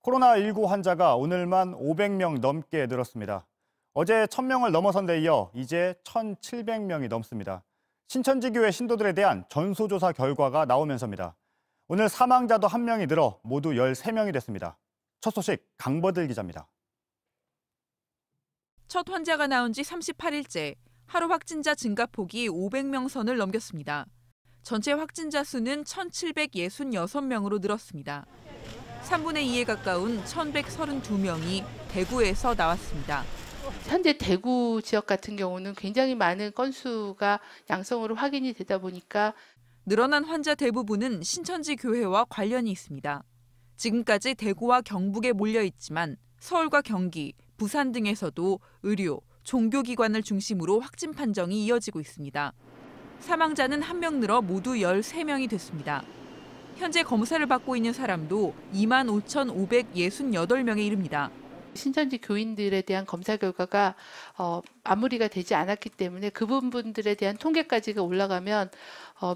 코로나19 환자가 오늘만 500명 넘게 늘었습니다. 어제 1000명을 넘어선 데 이어 이제 1700명이 넘습니다. 신천지교회 신도들에 대한 전수조사 결과가 나오면서입니다. 오늘 사망자도 1명이 늘어 모두 13명이 됐습니다. 첫 소식 강버들 기자입니다. 첫 환자가 나온 지 38일째, 하루 확진자 증가폭이 500명 선을 넘겼습니다. 전체 확진자 수는 1766명으로 늘었습니다. 3분의 2에 가까운 1132명이 대구에서 나왔습니다. 현재 대구 지역 같은 경우는 굉장히 많은 건수가 양성으로 확인이 되다 보니까 늘어난 환자 대부분은 신천지 교회와 관련이 있습니다. 지금까지 대구와 경북에 몰려 있지만 서울과 경기, 부산 등에서도 의료, 종교기관을 중심으로 확진 판정이 이어지고 있습니다. 사망자는 1명 늘어 모두 13명이 됐습니다. 현재 검사를 받고 있는 사람도 25,568명에 이릅니다. 신천지 교인들에 대한 검사 결과가 마무리가 되지 않았기 때문에 그 부분들에 대한 통계까지가 올라가면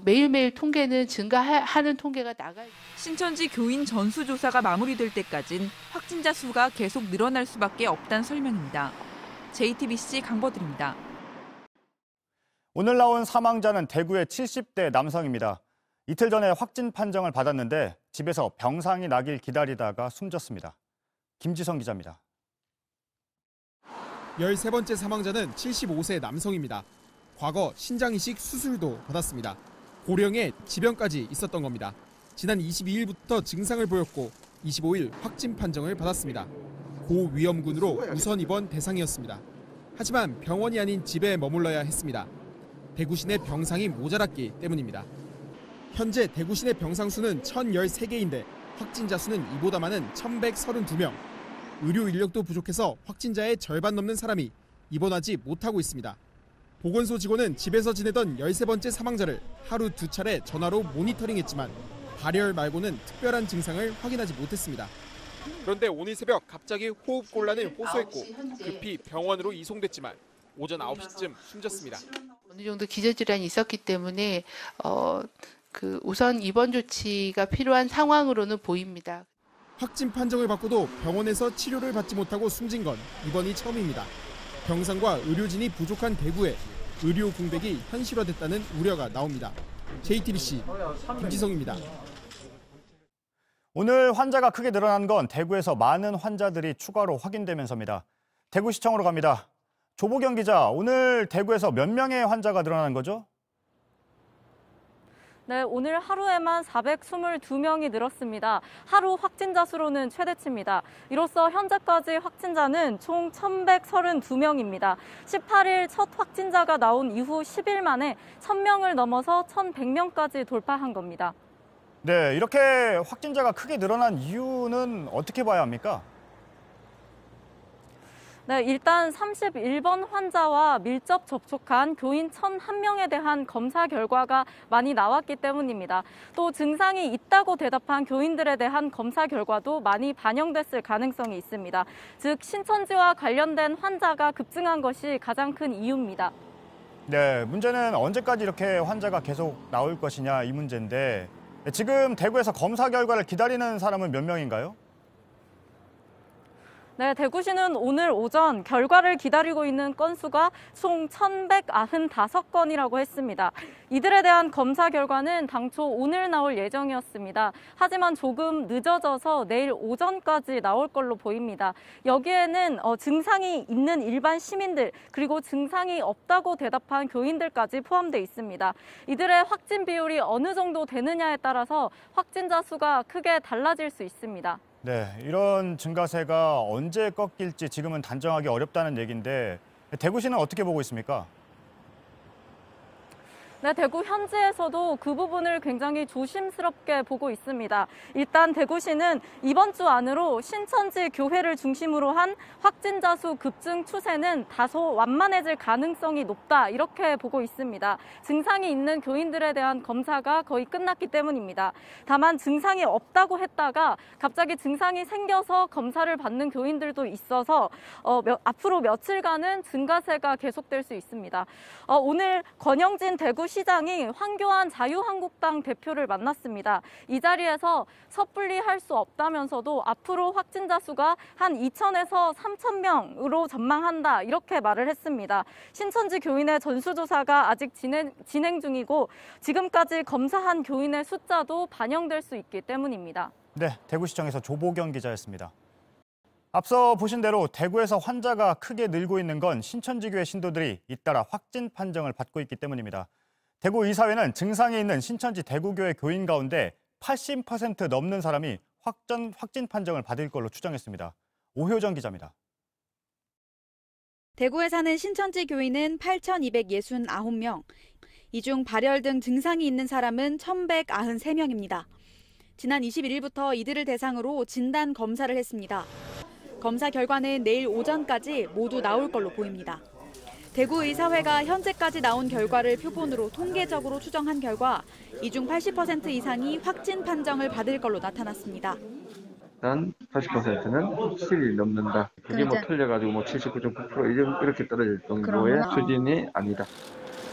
매일매일 통계는 증가하는 통계가 나갈. 신천지 교인 전수조사가 마무리될 때까진 확진자 수가 계속 늘어날 수밖에 없다는 설명입니다. JTBC 강버들입니다. 오늘 나온 사망자는 대구의 70대 남성입니다. 이틀 전에 확진 판정을 받았는데 집에서 병상이 나길 기다리다가 숨졌습니다. 김지성 기자입니다. 13번째 사망자는 75세 남성입니다. 과거 신장이식 수술도 받았습니다. 고령에 지병까지 있었던 겁니다. 지난 22일부터 증상을 보였고 25일 확진 판정을 받았습니다. 고위험군으로 우선 입원 대상이었습니다. 하지만 병원이 아닌 집에 머물러야 했습니다. 대구 시내 병상이 모자랐기 때문입니다. 현재 대구 시내 병상 수는 1,013개인데 확진자 수는 이보다 많은 1,132명. 의료 인력도 부족해서 확진자의 절반 넘는 사람이 입원하지 못하고 있습니다. 보건소 직원은 집에서 지내던 13번째 사망자를 하루 2차례 전화로 모니터링했지만 발열 말고는 특별한 증상을 확인하지 못했습니다. 그런데 오늘 새벽 갑자기 호흡곤란을 호소했고 급히 병원으로 이송됐지만 오전 9시쯤 숨졌습니다. 어느 정도 기저질환이 있었기 때문에 우선 입원 조치가 필요한 상황으로는 보입니다. 확진 판정을 받고도 병원에서 치료를 받지 못하고 숨진 건 이번이 처음입니다. 병상과 의료진이 부족한 대구에 의료 공백이 현실화됐다는 우려가 나옵니다. JTBC 김지성입니다. 오늘 환자가 크게 늘어난 건 대구에서 많은 환자들이 추가로 확인되면서입니다. 대구시청으로 갑니다. 조보경 기자, 오늘 대구에서 몇 명의 환자가 늘어난 거죠? 네, 오늘 하루에만 422명이 늘었습니다. 하루 확진자 수로는 최대치입니다. 이로써 현재까지 확진자는 총 1,132명입니다. 18일 첫 확진자가 나온 이후 10일 만에 1,000명을 넘어서 1,100명까지 돌파한 겁니다. 네, 이렇게 확진자가 크게 늘어난 이유는 어떻게 봐야 합니까? 네, 일단 31번 환자와 밀접 접촉한 교인 1,001명에 대한 검사 결과가 많이 나왔기 때문입니다. 또 증상이 있다고 대답한 교인들에 대한 검사 결과도 많이 반영됐을 가능성이 있습니다. 즉, 신천지와 관련된 환자가 급증한 것이 가장 큰 이유입니다. 네, 문제는 언제까지 이렇게 환자가 계속 나올 것이냐 이 문제인데 지금 대구에서 검사 결과를 기다리는 사람은 몇 명인가요? 네, 대구시는 오늘 오전 결과를 기다리고 있는 건수가 총 1,195건이라고 했습니다. 이들에 대한 검사 결과는 당초 오늘 나올 예정이었습니다. 하지만 조금 늦어져서 내일 오전까지 나올 걸로 보입니다. 여기에는 증상이 있는 일반 시민들 그리고 증상이 없다고 대답한 교인들까지 포함되어 있습니다. 이들의 확진 비율이 어느 정도 되느냐에 따라서 확진자 수가 크게 달라질 수 있습니다. 네, 이런 증가세가 언제 꺾일지 지금은 단정하기 어렵다는 얘기인데 대구시는 어떻게 보고 있습니까? 네, 대구 현지에서도 그 부분을 굉장히 조심스럽게 보고 있습니다. 일단 대구시는 이번 주 안으로 신천지 교회를 중심으로 한 확진자 수 급증 추세는 다소 완만해질 가능성이 높다 이렇게 보고 있습니다. 증상이 있는 교인들에 대한 검사가 거의 끝났기 때문입니다. 다만 증상이 없다고 했다가 갑자기 증상이 생겨서 검사를 받는 교인들도 있어서 앞으로 며칠간은 증가세가 계속될 수 있습니다. 오늘 권영진 대구시 시장이 황교안 자유한국당 대표를 만났습니다. 이 자리에서 섣불리 할 수 없다면서도 앞으로 확진자 수가 한 2,000에서 3,000명으로 전망한다, 이렇게 말을 했습니다. 신천지 교인의 전수조사가 아직 진행 중이고 지금까지 검사한 교인의 숫자도 반영될 수 있기 때문입니다. 네, 대구시청에서 조보경 기자였습니다. 앞서 보신 대로 대구에서 환자가 크게 늘고 있는 건 신천지교회 신도들이 잇따라 확진 판정을 받고 있기 때문입니다. 대구이사회는 증상이 있는 신천지 대구교회 교인 가운데 80% 넘는 사람이 확진 판정을 받을 걸로 추정했습니다. 오효정 기자입니다. 대구에 사는 신천지 교인은 8,269명, 이 중 발열 등 증상이 있는 사람은 1,193명입니다. 지난 21일부터 이들을 대상으로 진단 검사를 했습니다. 검사 결과는 내일 오전까지 모두 나올 걸로 보입니다. 대구의사회가 현재까지 나온 결과를 표본으로 통계적으로 추정한 결과 이 중 80% 이상이 확진 판정을 받을 걸로 나타났습니다. 난 80%는 확실히 넘는다. 그게 뭐 틀려가지고 79.9% 이렇게 떨어질 정도의 수준이 아니다.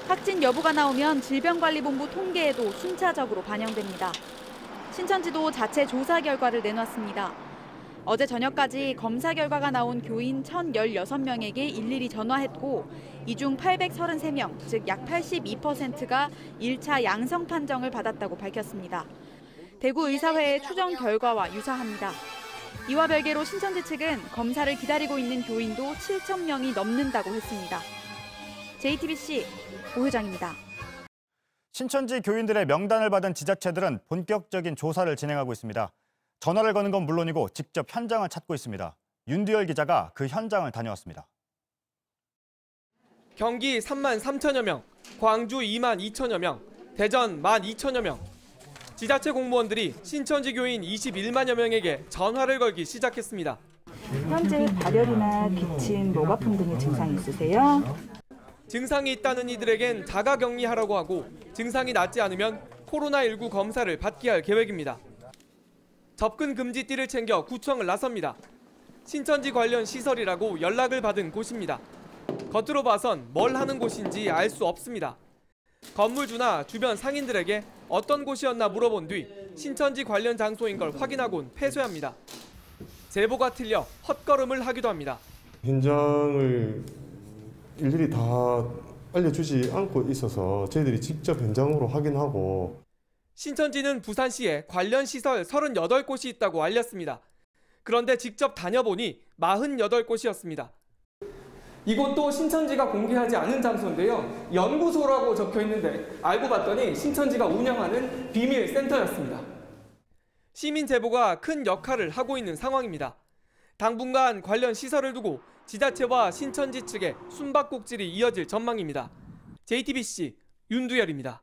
확진 여부가 나오면 질병관리본부 통계에도 순차적으로 반영됩니다. 신천지도 자체 조사 결과를 내놨습니다. 어제 저녁까지 검사 결과가 나온 교인 1,016명에게 일일이 전화했고 이 중 833명, 즉 약 82%가 1차 양성 판정을 받았다고 밝혔습니다. 대구의사회의 추정 결과와 유사합니다. 이와 별개로 신천지 측은 검사를 기다리고 있는 교인도 7,000명이 넘는다고 했습니다. JTBC 오효정입니다. 신천지 교인들의 명단을 받은 지자체들은 본격적인 조사를 진행하고 있습니다. 전화를 거는 건 물론이고 직접 현장을 찾고 있습니다. 윤두열 기자가 그 현장을 다녀왔습니다. 경기 3만 3천여 명, 광주 2만 2천여 명, 대전 1만 2천여 명. 지자체 공무원들이 신천지 교인 21만여 명에게 전화를 걸기 시작했습니다. 현재 발열이나 기침, 목 아픔 등의 증상이 있으세요? 증상이 있다는 이들에겐 자가격리하라고 하고 증상이 낫지 않으면 코로나19 검사를 받게 할 계획입니다. 접근 금지띠를 챙겨 구청을 나섭니다. 신천지 관련 시설이라고 연락을 받은 곳입니다. 겉으로 봐선 뭘 하는 곳인지 알 수 없습니다. 건물주나 주변 상인들에게 어떤 곳이었나 물어본 뒤 신천지 관련 장소인 걸 확인하곤 패소합니다. 제보가 틀려 헛걸음을 하기도 합니다. 현장을 일일이 다 알려주지 않고 있어서 저희들이 직접 현장으로 확인하고. 신천지는 부산시에 관련 시설 38곳이 있다고 알렸습니다. 그런데 직접 다녀보니 48곳이었습니다. 이곳도 신천지가 공개하지 않은 장소인데요. 연구소라고 적혀 있는데 알고 봤더니 신천지가 운영하는 비밀 센터였습니다. 시민 제보가 큰 역할을 하고 있는 상황입니다. 당분간 관련 시설을 두고 지자체와 신천지 측의 숨바꼭질이 이어질 전망입니다. JTBC 윤두열입니다.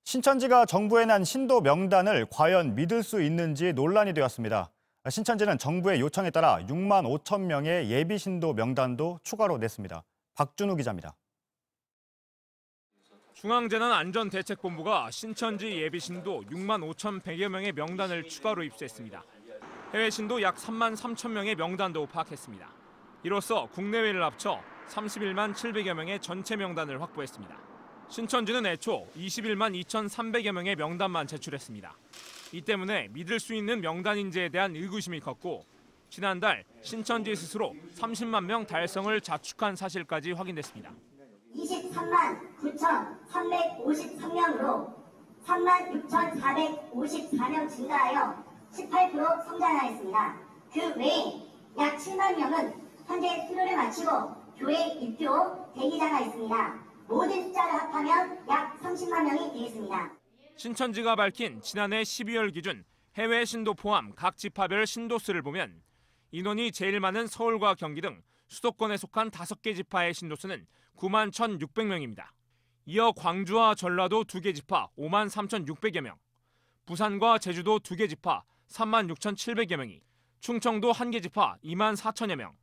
신천지가 정부에 낸 신도 명단을 과연 믿을 수 있는지 논란이 되었습니다. 신천지는 정부의 요청에 따라 6만 5천 명의 예비 신도 명단도 추가로 냈습니다. 박준우 기자입니다. 중앙재난안전대책본부가 신천지 예비 신도 6만 5,100여 명의 명단을 추가로 입수했습니다. 해외 신도 약 3만 3천 명의 명단도 파악했습니다. 이로써 국내외를 합쳐 31만 700여 명의 전체 명단을 확보했습니다. 신천지는 애초 21만 2,300여 명의 명단만 제출했습니다. 이 때문에 믿을 수 있는 명단인지에 대한 의구심이 컸고 지난달 신천지 스스로 30만 명 달성을 자축한 사실까지 확인됐습니다. 23만 9,353명으로 3만 6,454명 증가하여 18% 성장하였습니다. 그 외에 약 7만 명은 현재 수료를 마치고 교회 입교 대기자가 있습니다. 모든 숫자를 합하면 약 30만 명이 되겠습니다. 신천지가 밝힌 지난해 12월 기준 해외 신도 포함 각 지파별 신도수를 보면 인원이 제일 많은 서울과 경기 등 수도권에 속한 5개 지파의 신도수는 9만 1,600명입니다. 이어 광주와 전라도 2개 지파 5만 3,600여 명, 부산과 제주도 2개 지파 3만 6,700여 명이, 충청도 1개 지파 2만 4천여 명,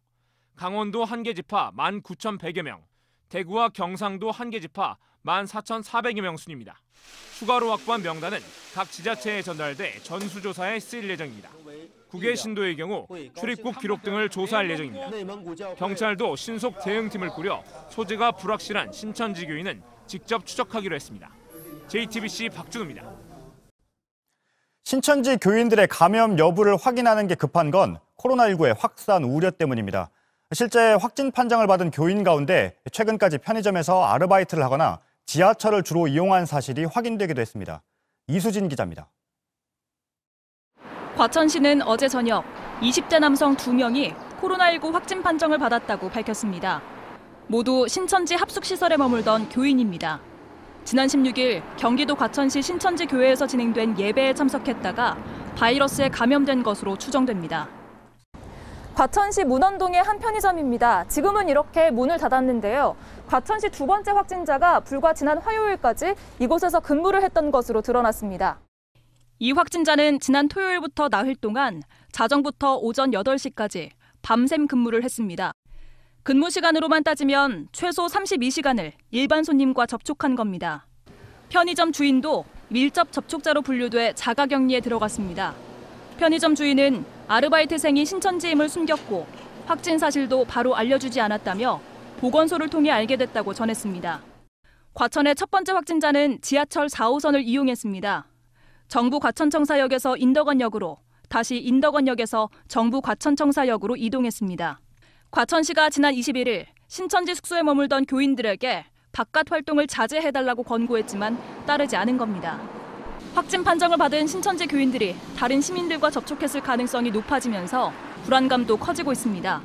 강원도 1개 지파 1만 9,100여 명, 대구와 경상도 1개 지파 1만 4,400여 명 순입니다. 추가로 확보한 명단은 각 지자체에 전달돼 전수조사에 쓰일 예정입니다. 국외 신도의 경우 출입국 기록 등을 조사할 예정입니다. 경찰도 신속 대응팀을 꾸려 소재가 불확실한 신천지 교인은 직접 추적하기로 했습니다. JTBC 박준우입니다. 신천지 교인들의 감염 여부를 확인하는 게 급한 건 코로나19의 확산 우려 때문입니다. 실제 확진 판정을 받은 교인 가운데 최근까지 편의점에서 아르바이트를 하거나 지하철을 주로 이용한 사실이 확인되기도 했습니다. 이수진 기자입니다. 과천시는 어제 저녁 20대 남성 2명이 코로나19 확진 판정을 받았다고 밝혔습니다. 모두 신천지 합숙시설에 머물던 교인입니다. 지난 16일 경기도 과천시 신천지 교회에서 진행된 예배에 참석했다가 바이러스에 감염된 것으로 추정됩니다. 과천시 문원동의 한 편의점입니다. 지금은 이렇게 문을 닫았는데요. 과천시 두 번째 확진자가 불과 지난 화요일까지 이곳에서 근무를 했던 것으로 드러났습니다. 이 확진자는 지난 토요일부터 나흘 동안 자정부터 오전 8시까지 밤샘 근무를 했습니다. 근무 시간으로만 따지면 최소 32시간을 일반 손님과 접촉한 겁니다. 편의점 주인도 밀접 접촉자로 분류돼 자가격리에 들어갔습니다. 편의점 주인은 아르바이트생이 신천지임을 숨겼고 확진 사실도 바로 알려주지 않았다며 보건소를 통해 알게 됐다고 전했습니다. 과천의 첫 번째 확진자는 지하철 4호선을 이용했습니다. 정부 과천청사역에서 인덕원역으로, 다시 인덕원역에서 정부 과천청사역으로 이동했습니다. 과천시가 지난 21일 신천지 숙소에 머물던 교인들에게 바깥 활동을 자제해달라고 권고했지만 따르지 않은 겁니다. 확진 판정을 받은 신천지 교인들이 다른 시민들과 접촉했을 가능성이 높아지면서 불안감도 커지고 있습니다.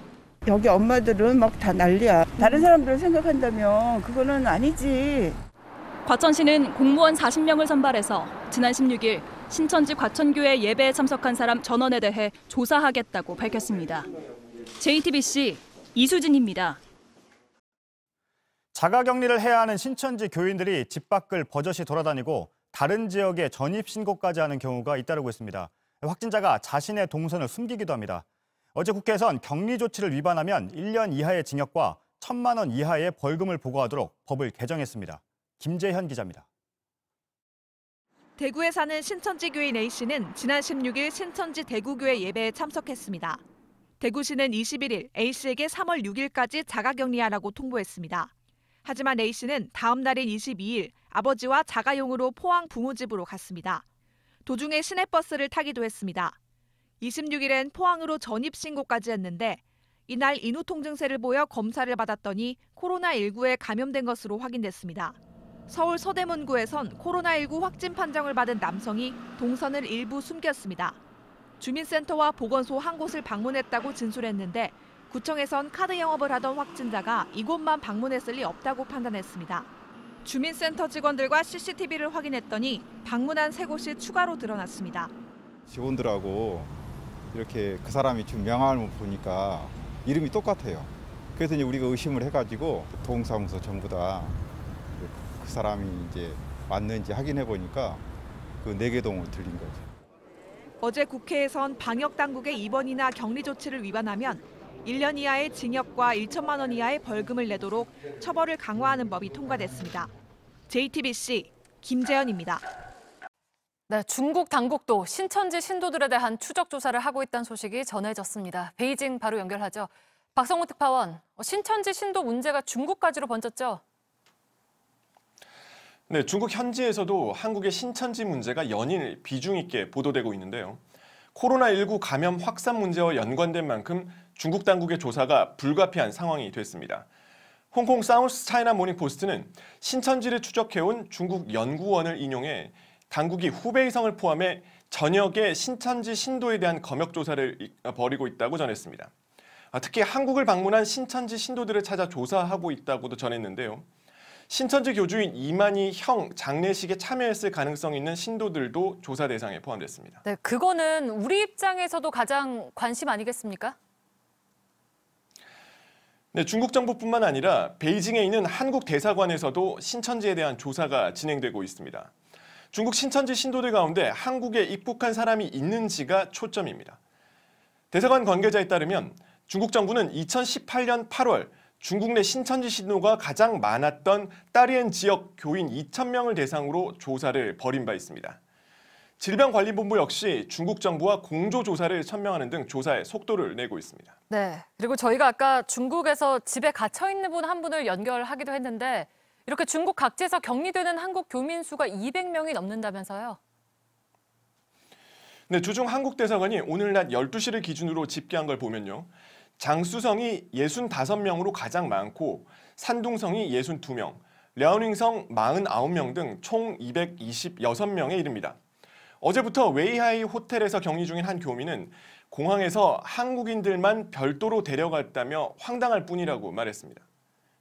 여기 엄마들은 막 다 난리야. 다른 사람들을 생각한다면 그거는 아니지. 과천시는 공무원 40명을 선발해서 지난 16일 신천지 과천교회 예배에 참석한 사람 전원에 대해 조사하겠다고 밝혔습니다. JTBC 이수진입니다. 자가격리를 해야 하는 신천지 교인들이 집 밖을 버젓이 돌아다니고 다른 지역에 전입신고까지 하는 경우가 잇따르고 있습니다. 확진자가 자신의 동선을 숨기기도 합니다. 어제 국회에선 격리 조치를 위반하면 1년 이하의 징역과 1,000만 원 이하의 벌금을 부과하도록 법을 개정했습니다. 김재현 기자입니다. 대구에 사는 신천지 교인 A씨는 지난 16일 신천지 대구교회 예배에 참석했습니다. 대구시는 21일 A씨에게 3월 6일까지 자가격리하라고 통보했습니다. 하지만 A씨는 다음 날인 22일 아버지와 자가용으로 포항 부모집으로 갔습니다. 도중에 시내버스를 타기도 했습니다. 26일엔 포항으로 전입신고까지 했는데 이날 인후통증세를 보여 검사를 받았더니 코로나19에 감염된 것으로 확인됐습니다. 서울 서대문구에선 코로나19 확진 판정을 받은 남성이 동선을 일부 숨겼습니다. 주민센터와 보건소 한 곳을 방문했다고 진술했는데 구청에선 카드 영업을 하던 확진자가 이곳만 방문했을 리 없다고 판단했습니다. 주민센터 직원들과 CCTV를 확인했더니 방문한 3곳이 추가로 드러났습니다. 직원들하고 이렇게 그 사람이 지금 명함을 보니까 이름이 똑같아요. 그래서 이제 우리가 의심을 해가지고 동사무소 전부 다 그 사람이 이제 맞는지 확인해 보니까 그 4개 동으로 들린 거죠. 어제 국회에선 방역당국의 입원이나 격리 조치를 위반하면 1년 이하의 징역과 1천만 원 이하의 벌금을 내도록 처벌을 강화하는 법이 통과됐습니다. JTBC 김재현입니다. 네, 중국 당국도 신천지 신도들에 대한 추적 조사를 하고 있다는 소식이 전해졌습니다. 베이징 바로 연결하죠. 박성호 특파원, 신천지 신도 문제가 중국까지로 번졌죠? 네, 중국 현지에서도 한국의 신천지 문제가 연일 비중 있게 보도되고 있는데요. 코로나19 감염 확산 문제와 연관된 만큼 중국 당국의 조사가 불가피한 상황이 됐습니다. 홍콩 사우스 차이나 모닝 포스트는 신천지를 추적해온 중국 연구원을 인용해 당국이 후베이성을 포함해 전역의 신천지 신도에 대한 검역 조사를 벌이고 있다고 전했습니다. 특히 한국을 방문한 신천지 신도들을 찾아 조사하고 있다고도 전했는데요. 신천지 교주인 이만희 형 장례식에 참여했을 가능성 있는 신도들도 조사 대상에 포함됐습니다. 네, 그거는 우리 입장에서도 가장 관심 아니겠습니까? 네, 중국 정부뿐만 아니라 베이징에 있는 한국 대사관에서도 신천지에 대한 조사가 진행되고 있습니다. 중국 신천지 신도들 가운데 한국에 입국한 사람이 있는지가 초점입니다. 대사관 관계자에 따르면 중국 정부는 2018년 8월 중국 내 신천지 신도가 가장 많았던 따리엔 지역 교인 2,000명을 대상으로 조사를 벌인 바 있습니다. 질병관리본부 역시 중국 정부와 공조조사를 천명하는 등 조사에 속도를 내고 있습니다. 네, 그리고 저희가 아까 중국에서 집에 갇혀 있는 분 한 분을 연결하기도 했는데 이렇게 중국 각지에서 격리되는 한국 교민 수가 200명이 넘는다면서요? 네, 주중 한국 대사관이 오늘 낮 12시를 기준으로 집계한 걸 보면요. 장쑤성이 65명으로 가장 많고 산둥성이 62명, 랴오닝성 49명 등 총 226명에 이릅니다. 어제부터 웨이하이 호텔에서 격리 중인 한 교민은 공항에서 한국인들만 별도로 데려갔다며 황당할 뿐이라고 말했습니다.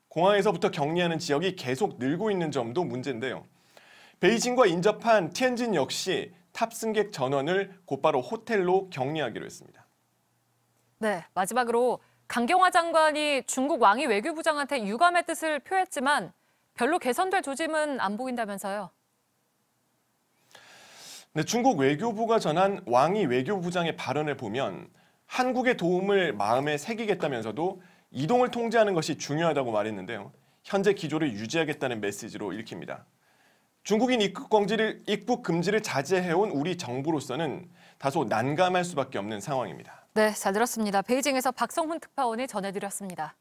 공항에서부터 격리하는 지역이 계속 늘고 있는 점도 문제인데요. 베이징과 인접한 티안진 역시 탑승객 전원을 곧바로 호텔로 격리하기로 했습니다. 네, 마지막으로 강경화 장관이 중국 왕이 외교부장한테 유감의 뜻을 표했지만 별로 개선될 조짐은 안 보인다면서요. 네, 중국 외교부가 전한 왕이 외교부장의 발언을 보면 한국의 도움을 마음에 새기겠다면서도 이동을 통제하는 것이 중요하다고 말했는데요. 현재 기조를 유지하겠다는 메시지로 읽힙니다. 중국인 입국 금지를 자제해온 우리 정부로서는 다소 난감할 수밖에 없는 상황입니다. 네, 잘 들었습니다. 베이징에서 박성훈 특파원이 전해드렸습니다.